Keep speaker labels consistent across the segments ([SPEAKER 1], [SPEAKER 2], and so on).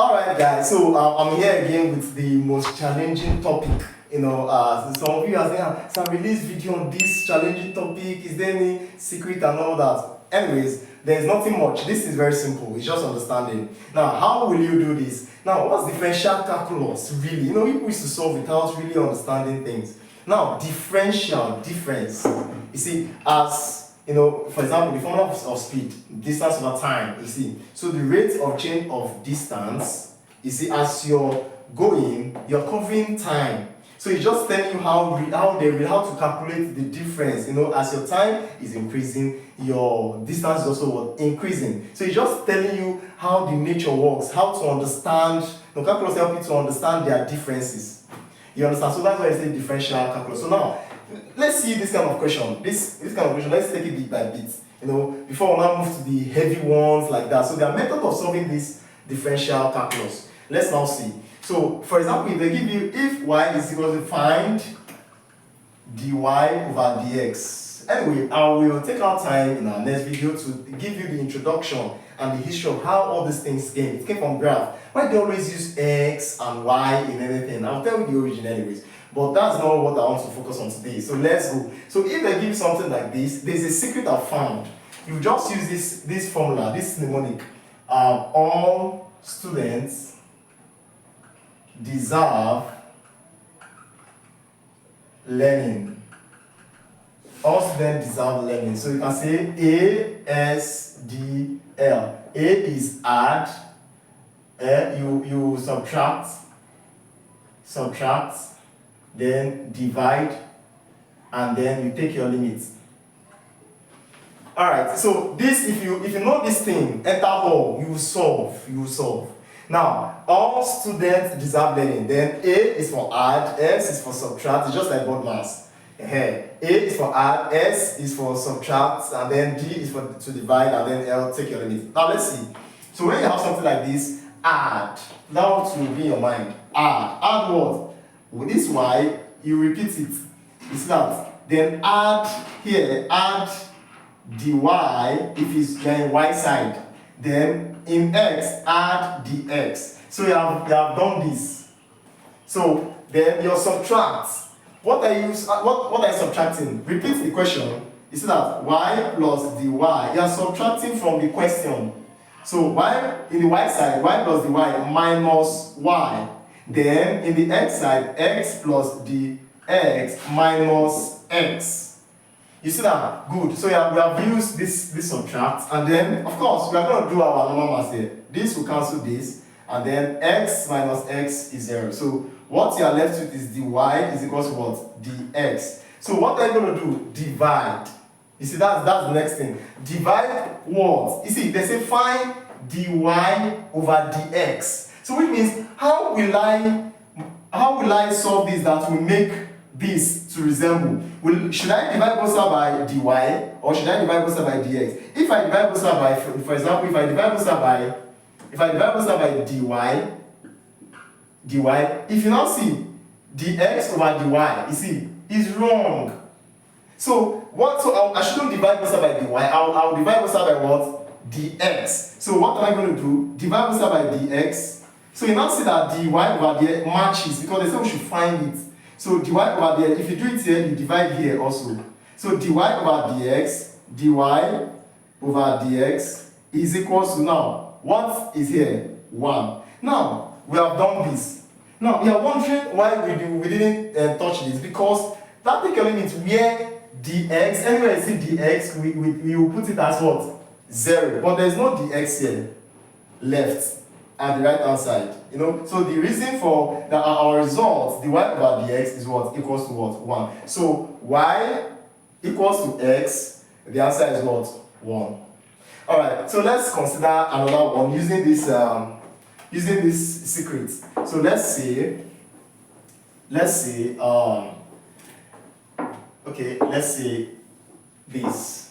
[SPEAKER 1] Alright guys, so I'm here again with the most challenging topic. Some of you are saying, Sam, release video on this challenging topic, is there any secret and all that? Anyways, there's nothing much. This is very simple, it's just understanding. Now, how will you do this? Now, what's differential calculus really? People used to solve without really understanding things. Now, difference. You see, for example, the formula of speed, distance over time, you see. So the rate of change of distance, you see, as you're going, you're covering time. So it's just telling you how to calculate the difference. As your time is increasing, your distance is also increasing. So it's just telling you how the nature works, how to understand. Calculus help you to understand their differences. You understand? So that's why I say differential calculus. So now, let's see this kind of question. This kind of question, let's take it bit by bit. Before we now move to the heavy ones like that. So there are methods of solving this differential calculus. Let's now see. So, for example, if they give you if y is equal to find dy over dx. Anyway, I will take our time in our next video to give you the introduction and the history of how all these things came. It came from graph. Why they always use x and y in anything? I'll tell you the origin anyways. But that's not what I want to focus on today. So let's go. So if they give you something like this, there's a secret I've found. You just use this formula, this mnemonic. All students deserve learning. All students deserve learning. So you can say ASDL. A is add. You subtract, then divide, and then you take your limits. Alright, so this, if you know this thing, enter all, you will solve. Now, all students deserve learning. Then A is for add, S is for subtract. It's just like board mass. A is for add, S is for subtract, and then D is for to divide, and then L, take your limit. Now let's see. So when you have something like this, add. Now it will be in your mind. Add what? With this Y, you repeat it. You see that? Then add here, add dy if it's your Y side. Then in X, add dx. So you have done this. So then you subtract. What are you subtracting? Repeat the question. You see that y plus dy. You are subtracting from the question. So y in the y side, y plus dy minus y. Then in the x side, x plus dx minus x. You see that? Good. So we have used this subtract, and then of course we are going to do our normal math here. This will cancel this, and then x minus x is 0. So what you are left with is dy is equal to what? Dx. So what are you going to do? Divide. You see, that's the next thing. Divide what? You see, they say find dy over dx. So which means how will I solve this that will make this to resemble? Should I divide both sides by dy, or should I divide both sides by dx? If I divide both sides by, for example, if I divide both sides by dy, if you now see dx over dy, you see, is wrong. So I shouldn't divide both sides by dy. I'll divide both sides by what? Dx. So what am I going to do? Divide both sides by dx. So you now see that dy over dx matches, because they say we should find it. So dy over dx, if you do it here, you divide here also. So dy over dx is equal to, now, what is here? 1. Now, we have done this. Now, you are wondering why we didn't touch this, because that take your limit where dx, anywhere you see dx, we will put it as what? 0. But there is no dx here left at the right hand side. So the reason for that our result, dy over dx, is what? Equals to what? 1. So y equals to x, the answer is what? 1. Alright, so let's consider another one using this secret. So let's say this.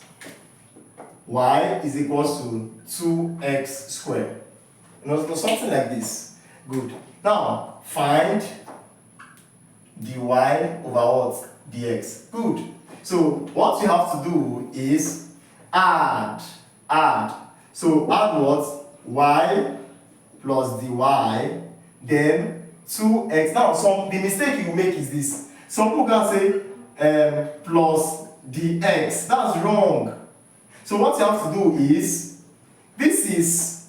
[SPEAKER 1] Y is equals to 2x squared. Something like this. Good. Now, find dy over what? Dx. Good. So, what you have to do is add. So, add what? Y plus dy, then 2x. Now, the mistake you make is this. Some people can say plus dx. That's wrong. So what you have to do is, this is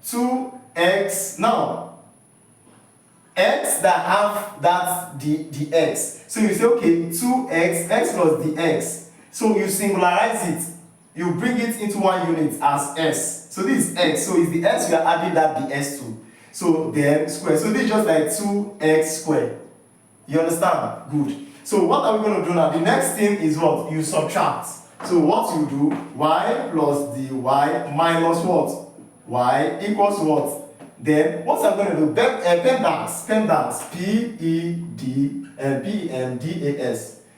[SPEAKER 1] 2x. Now, x that have that dx. So you say, okay, 2x, x plus dx. So you singularize it. You bring it into one unit as s. So this is x. So it's the s you are adding that dx to. So then square. So this is just like 2x squared. You understand? Good. So what are we going to do now? The next thing is what? You subtract. So what you do, y plus dy minus what? Y equals what? Then what I'm going to do, PEMDAX, P-E-D-M-P-M-D-A-S.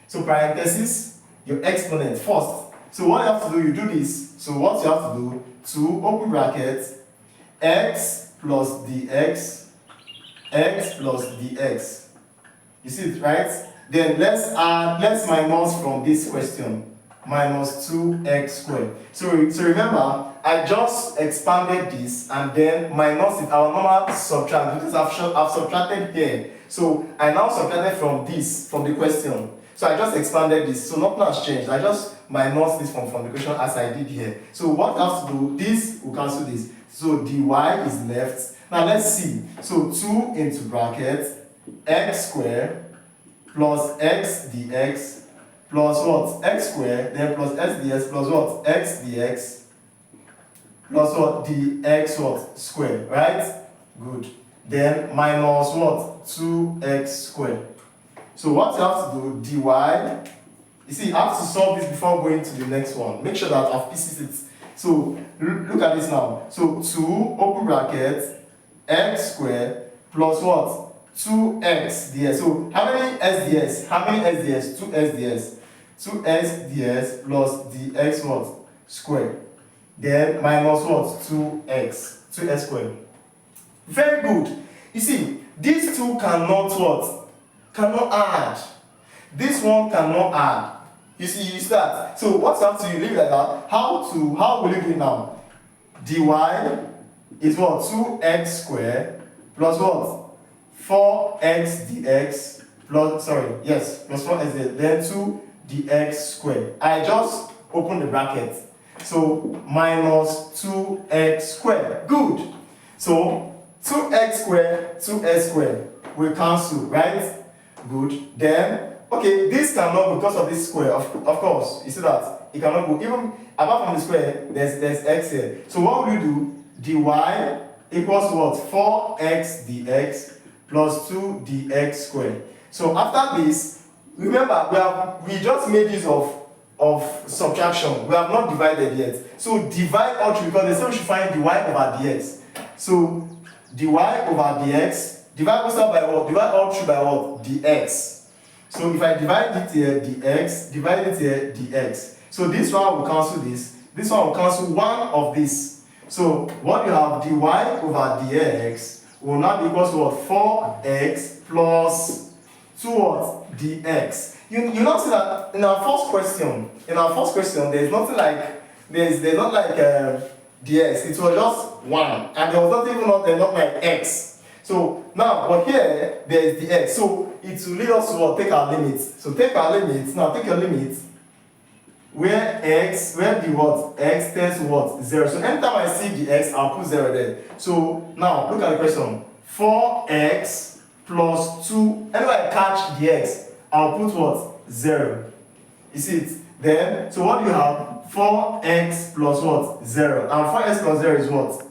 [SPEAKER 1] So parenthesis, your exponent first. So what you have to do, you do this. So what you have to do, 2 open brackets, x plus dx, x plus dx. You see it, right? Then let's minus from this question, minus 2x squared. So remember, I just expanded this and then minus it. Our normal subtract, because I've subtracted here. So I now subtracted from this, from the question. So I just expanded this. So nothing has changed. I just minus this from the question as I did here. So what I have to do, this will cancel this. So dy is left. Now let's see. So 2 into bracket, x squared plus x dx plus what? X squared, then plus x ds plus what? X dx plus what? Dx what? Squared, right? Good. Then minus what? 2x squared. So what you have to do, dy, you see, I have to solve this before going to the next one. Make sure that I've pieces it. So look at this now. So 2 open bracket, x squared plus what? 2x ds. So how many s ds? How many s ds? 2s ds. 2s ds plus dx what? Squared. Then minus what? 2s squared. Very good. You see, these two cannot what? Cannot add. This one cannot add. You see that. So what's up to you? Leave it like that. How will you do it now? dy is what? 2x squared plus what? 4x dx plus, plus 4x dx, then 2 dx squared. I just open the bracket. So minus 2x squared. Good. So 2x squared, 2s squared will cancel, right? Good. Then, okay, this cannot go because of this square, of course. You see that? It cannot go. Even apart from the square, there's x here. So what will you do? dy equals what? 4x dx plus 2 dx squared. So after this, remember, we just made use of subtraction. We have not divided yet. So divide all through, because they say we should find dy over dx. So dy over dx, divide by what? Divide all through by what? Dx. So if I divide it here, dx, divide it here, dx. So this one will cancel this. This one will cancel one of this. So what you have, dy over dx will now be equal to what? 4x plus 2 what? Dx. You now see that in our first question, there's nothing like, there's not like dx. It was just 1. And there was not even not like x. So now, but here, there is the x. So it will lead us to what? Take our limits. So take our limits. Now take your limits. Where the what? X tends to what? 0. So anytime I see the x, I'll put 0 there. So now, look at the question. 4x plus 2. Anyway, I catch the x, I'll put what? 0. You see it? Then, so what do you have? 4x plus what? 0. And 4x plus 0 is what?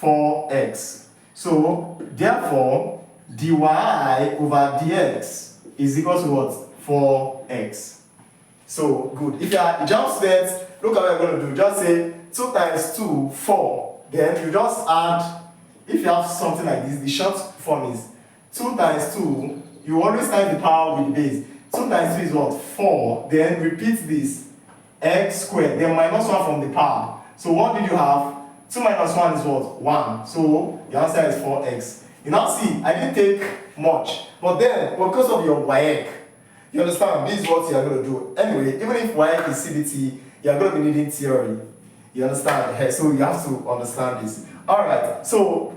[SPEAKER 1] 4x. So, therefore, dy over dx is equal to what? 4x. So, good. If you are just that, look at what you're going to do. Just say 2 times 2, 4. Then you just add, if you have something like this, the short form is 2 times 2, you always times the power with the base. 2 times 2 is what? 4. Then repeat this, x squared, then minus 1 from the power. So what did you have? 2 minus 1 is what? 1. So the answer is 4x. You now see, I didn't take much. But then, because of your WAEC, you understand, this is what you are going to do. Anyway, even if WAEC is CBT, you are going to be needing theory. You understand? So you have to understand this. Alright, so